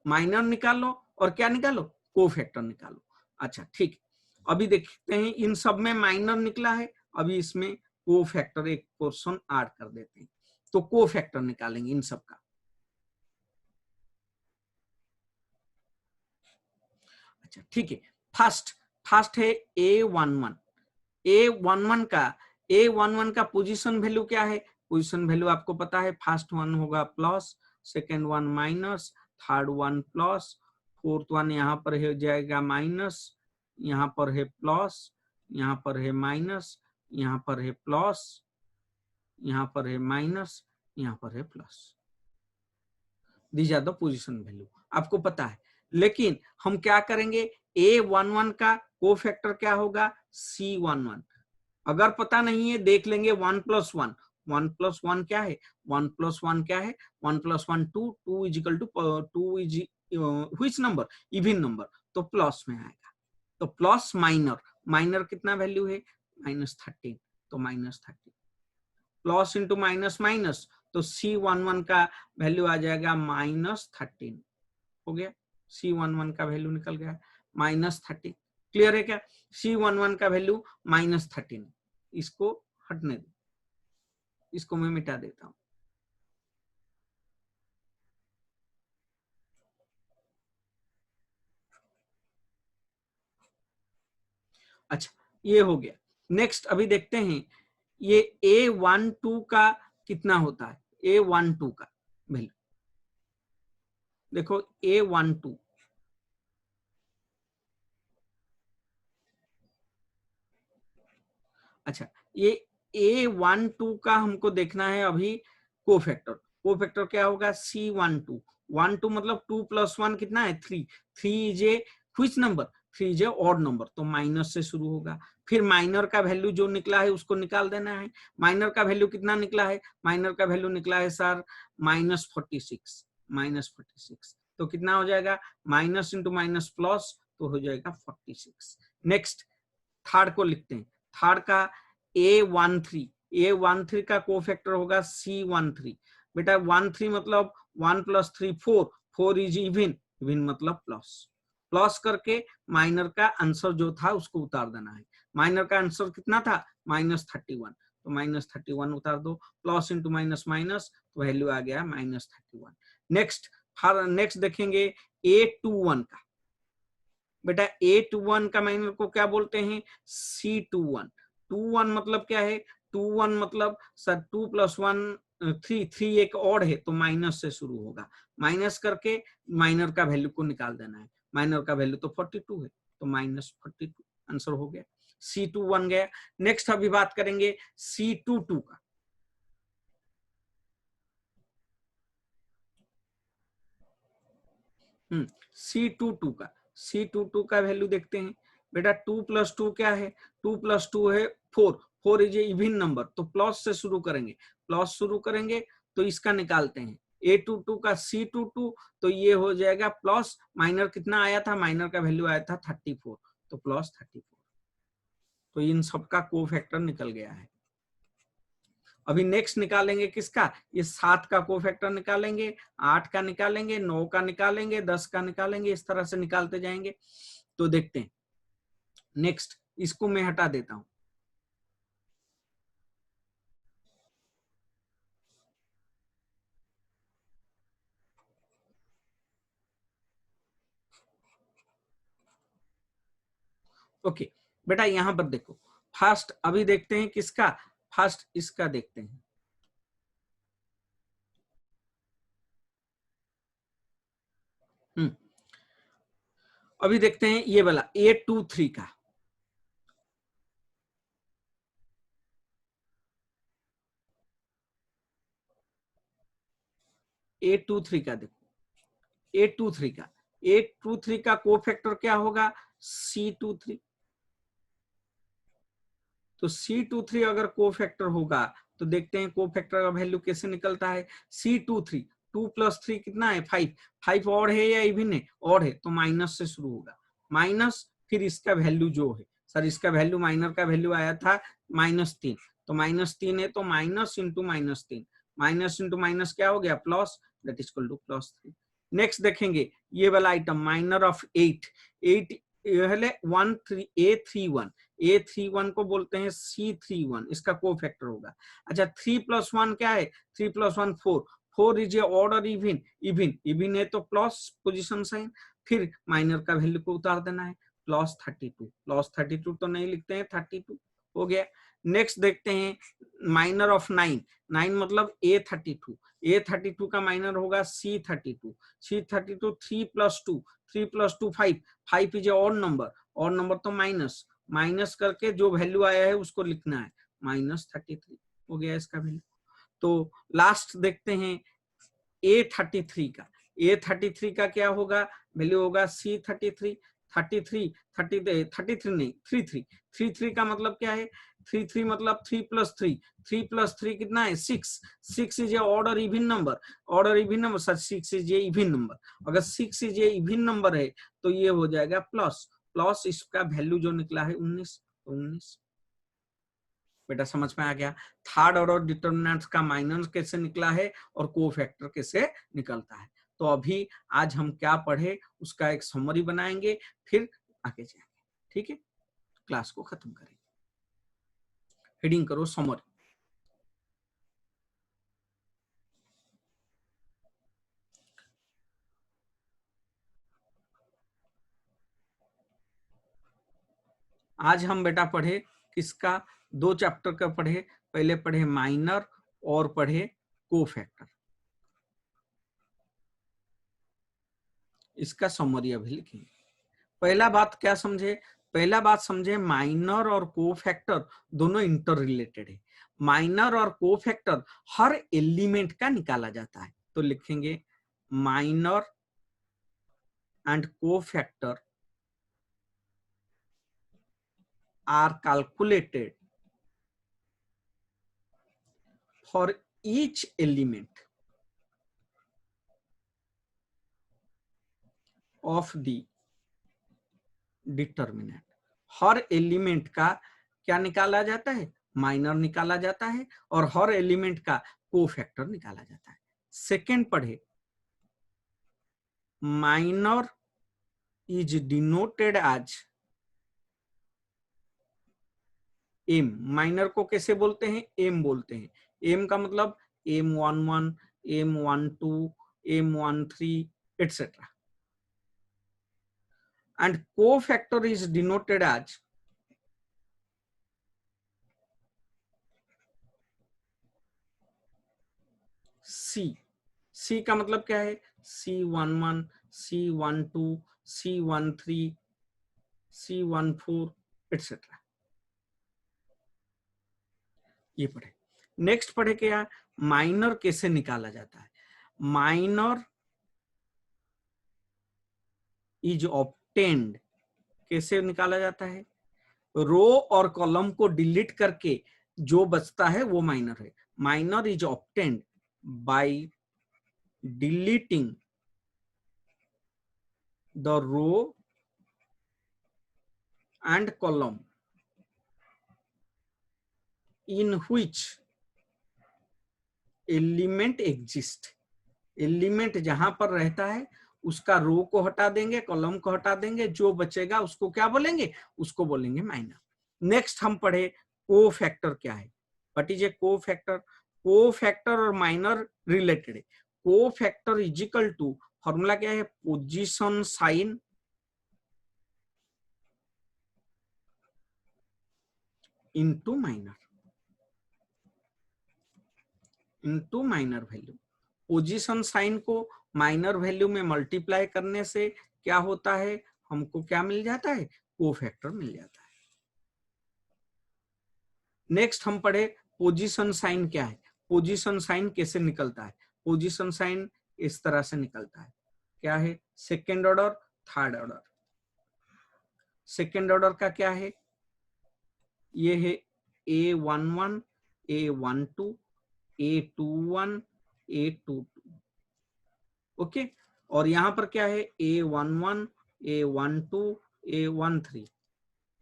Minor निकालो और क्या निकालो? कोफैक्टर निकालो। अच्छा ठीक, अभी देखते हैं इन सब में माइनर निकला है, अभी इसमें कोफैक्टर एक पोर्शन ऐड कर देते हैं, तो कोफैक्टर निकालेंगे इन सब का। अच्छा ठीक है, फर्स्ट फर्स्ट है A11। A11 का पोजीशन वैल्यू क्या है? पोजीशन वैल्यू आपको पता है, फर्स्ट वन होगा plus, second one minus, third one plus, fourth one यहाँ पर हो जाएगा माइनस, यहाँ पर है प्लस, यहाँ पर है माइनस, यहाँ पर है प्लस, यहाँ पर है माइनस, यहाँ पर है plus. These are the position value, आपको पता है। लेकिन हम क्या करेंगे? A11 का कोफैक्टर क्या होगा? C11। अगर पता नहीं है देख लेंगे 1 + 1। 1 + 1 क्या है? 1 + 1 क्या है? 1 + 1 2, 2 is equal to 2 is which number? Even number, तो प्लस में आएगा। तो प्लस माइनर, माइनर कितना वैल्यू है -13, तो -13 प्लस इंटू माइनस माइनस, तो C11 का वैल्यू आ जाएगा -13, हो गया C11 का वैल्यू निकल गया -13। क्लियर है क्या? C11 का वैल्यू -13, इसको हटने दो, इसको मैं मिटा देता हूं। अच्छा ये हो गया। नेक्स्ट अभी देखते हैं ये A12 का कितना होता है, A12 का वैल्यू देखो A12, अच्छा ये A12 का हमको देखना है अभी कोफैक्टर। कोफैक्टर क्या होगा C12, 12 मतलब 2 + 1 कितना है 3, 3 is a which number, 3 is a odd number, तो माइनस से शुरू होगा। फिर माइनर का वैल्यू जो निकला है उसको निकाल देना है। माइनर का वैल्यू कितना निकला है, माइनर का वैल्यू निकला है सर -46, -46, तो कितना हो जाएगा माइनस इंटू माइनस प्लस, तो हो जाएगा 46। नेक्स्ट थर्ड को लिखते हैं, थर्ड का A13 का कोफैक्टर होगा C13। बेटा 13 मतलब 1 + 3 4, 4 इज इवन, इवन मतलब प्लस, प्लस करके माइनर का आंसर जो था उसको उतार देना है। माइनर का आंसर कितना था -31, तो -31 उतार दो, प्लस इंटू माइनस माइनस, तो वैल्यू आ गया -31। नेक्स्ट नेक्स्ट देखेंगे A21 का। बेटा A21 का माइनर को क्या बोलते हैं C21। 21 मतलब क्या है, 21 मतलब सर 2 + 1 3, 3 एक और है तो माइनस से शुरू होगा, माइनस करके माइनर का वैल्यू को निकाल देना है। माइनर का वैल्यू तो 42 है, तो -42 आंसर हो गया, C21 गया। नेक्स्ट अभी बात करेंगे C22 का। C22 का, C22 का वैल्यू देखते हैं। बेटा 2 + 2 क्या है, 2 + 2 है 4, 4 इज ए इवन नंबर, तो प्लस से शुरू करेंगे, प्लस शुरू करेंगे तो इसका निकालते हैं A22 का C22, तो ये हो जाएगा प्लस, माइनर कितना आया था, माइनर का वैल्यू आया था 34, तो +34, तो इन सबका कोफैक्टर निकल गया है। अभी नेक्स्ट निकालेंगे किसका, ये 7 का कोफैक्टर निकालेंगे, 8 का निकालेंगे, 9 का निकालेंगे, 10 का निकालेंगे, इस तरह से निकालते जाएंगे। तो देखते हैं नेक्स्ट, इसको मैं हटा देता हूं। ओके बेटा यहां पर देखो, फर्स्ट अभी देखते हैं किसका, फर्स्ट इसका देखते हैं। अभी देखते हैं ये वाला A23 का। A23 का देखो, A23 का कोफैक्टर क्या होगा C23, तो C23 अगर कोफैक्टर होगा तो देखते हैं कोफैक्टर का वैल्यू कैसे निकलता है। C23 2 + 3 कितना है 5, 5 और है या इवन है, और है, तो माइनस से शुरू होगा, माइनस फिर इसका वैल्यू जो है सर, इसका वैल्यू माइनर का वैल्यू आया था -3, तो -3 है तो minus into -3, minus into minus क्या हो गया plus, that is equal to +3। Next देखेंगे ये वाला आइटम माइनर ऑफ 8, 8 A31 को बोलते हैं C31, इसका कोफैक्टर होगा। अच्छा 3 + 1 क्या है, 3 + 1 4, 4 इज ए ऑड और इवन, इवन है तो प्लस पोजीशन साइन, फिर माइनर का वैल्यू को उतार देना है, +32 तो नहीं लिखते हैं 32 हो गया। नेक्स्ट देखते हैं माइनर ऑफ 9, 9 मतलब A32 का माइनर होगा C32, 3 + 2, 3 + 2 5, 5 is a odd number, और नंबर तो माइनस, माइनस करके जो वैल्यू आया है उसको लिखना है, -33 हो गया इसका वैल्यू। तो लास्ट देखते हैं A33 का, A33 का क्या होगा, वैल्यू होगा C33, 33 33 नहीं 33 का मतलब क्या है, 33 मतलब 3 + 3, 3 + 3 कितना है 6, 6 is a order even number, order even number sir 6 is a even number, अगर 6 इज ए इवन नंबर है तो ये हो जाएगा प्लस, प्लस इसका वैल्यू जो निकला है 19, 19 बेटा समझ में आ गया। थर्ड ऑर्डर डिटर्मिनेंट्स का माइनस कैसे निकला है और कोफैक्टर कैसे निकलता है। तो अभी आज हम क्या पढ़े उसका एक समरी बनाएंगे, फिर आगे जाएंगे। ठीक है, क्लास को खत्म करेंगे। हेडिंग करो समरी। आज हम बेटा पढ़े किसका, 2 चैप्टर का पढ़े। पहले पढ़े माइनर और पढ़े कोफैक्टर। इसका समरी अभी लिखेंगे। पहला बात क्या समझे, पहला बात समझे माइनर और कोफैक्टर दोनों इंटर रिलेटेड है। माइनर और कोफैक्टर हर एलिमेंट का निकाला जाता है। तो लिखेंगे minor and cofactor are calculated for each element of the determinant. हर एलिमेंट का क्या निकाला जाता है, माइनर निकाला जाता है, और हर एलिमेंट का कोफैक्टर निकाला जाता है। सेकेंड पढ़े minor is denoted as M. Minor को कैसे बोलते हैं, एम बोलते हैं। एम का मतलब M11, M12, M13 etc. and cofactor is denoted as C। C का मतलब क्या है, C11, C12, C13, C14 etc. ये पढ़े। नेक्स्ट पढ़े क्या, माइनर कैसे निकाला जाता है। माइनर इज ऑब्टेन्ड, कैसे निकाला जाता है, रो और कॉलम को डिलीट करके जो बचता है वो माइनर है। Minor is obtained by deleting the row and column in which element exist. Element जहां पर रहता है उसका रो को हटा देंगे, कॉलम को हटा देंगे, जो बचेगा उसको क्या बोलेंगे, उसको बोलेंगे माइनर। नेक्स्ट हम पढ़े कोफैक्टर क्या है। What is a cofactor. Cofactor और माइनर रिलेटेड है। Cofactor is equal to, formula क्या है, position sign into minor, into minor value. Position sign को माइनर वैल्यू में मल्टीप्लाई करने से क्या होता है, हमको क्या मिल जाता है, कोफैक्टर मिल जाता है। नेक्स्ट हम पढ़े पोजीशन साइन क्या है। पोजीशन साइन कैसे निकलता है। पोजीशन साइन इस तरह से निकलता है, क्या है, second order, third order. Second order का क्या है, ये है A11, A12, A21, A22। Okay, और यहां पर क्या है, A11, A12, A13,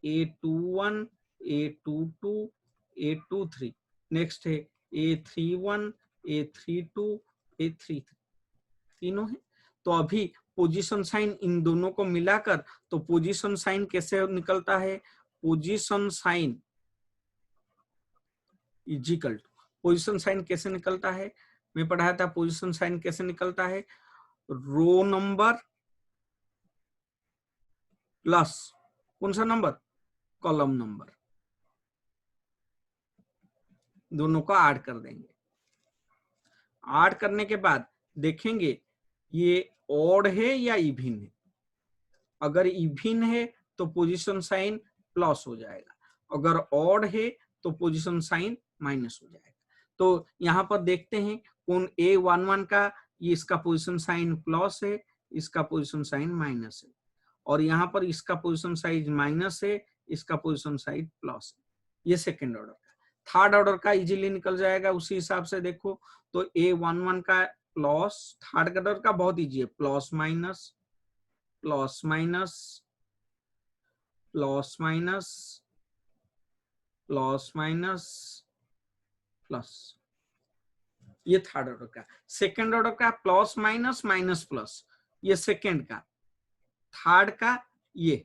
A21, A22, A23। Next है A31, A32, A33, तीनों है। तो अभी पोजीशन साइन इन दोनों को मिलाकर, तो पोजीशन साइन कैसे निकलता है, position sign is equal to, position sign कैसे निकलता है, मैं पढ़ाया था पोजीशन साइन कैसे निकलता है, रो नंबर प्लस कौन सा नंबर, कॉलम नंबर, दोनों को ऐड कर देंगे। ऐड करने के बाद देखेंगे ये ऑड है या इवन है। अगर इवन है तो पोजीशन साइन प्लस हो जाएगा, अगर ऑड है तो पोजीशन साइन माइनस हो जाएगा। तो यहाँ पर देखते हैं कौन A11 का, ये इसका पोजीशन साइन प्लस है, इसका पोजीशन साइन माइनस है, और यहाँ पर इसका पोजीशन साइन माइनस है, इसका पोजीशन साइन प्लस है। ये सेकेंड ऑर्डर का। थर्ड ऑर्डर का इजीली निकल जाएगा उसी हिसाब से। देखो तो A11 का प्लस, थर्ड ऑर्डर का बहुत इजी है, plus minus, plus minus, plus minus plus minus plus, ये थर्ड ऑर्डर का। सेकंड ऑर्डर का प्लस माइनस माइनस प्लस, ये सेकंड का। थर्ड का ये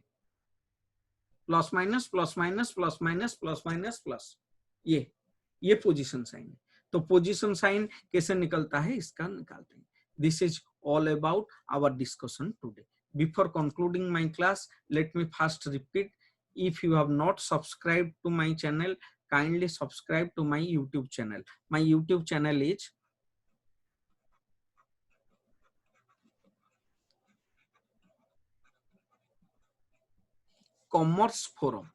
plus minus plus minus plus minus plus minus plus, ये पोजीशन साइन है। तो पोजीशन साइन कैसे निकलता है इसका निकालते हैं। This is all about our discussion today. Before concluding my class, let me first repeat, if you have not subscribed to my channel, kindly subscribe to my YouTube channel. My YouTube channel is Commerce Forum.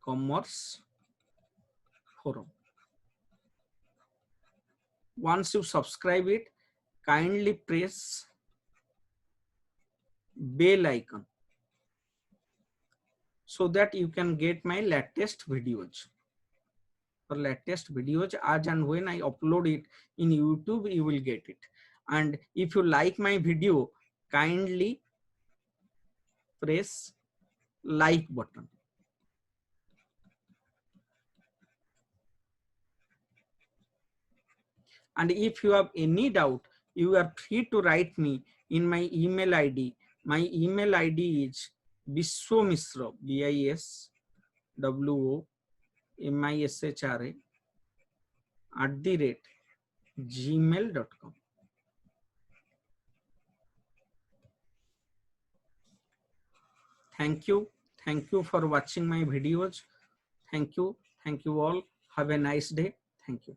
Commerce Forum. Once you subscribe it, kindly press bell icon so that you can get my latest videos. For latest videos, as and when I upload it in YouTube, you will get it. And if you like my video, kindly press like button. And if you have any doubt, you are free to write me in my email ID. My email ID is biswamishra, biswomishra @gmail.com. Thank you. Thank you for watching my videos. Thank you. Thank you all. Have a nice day. Thank you.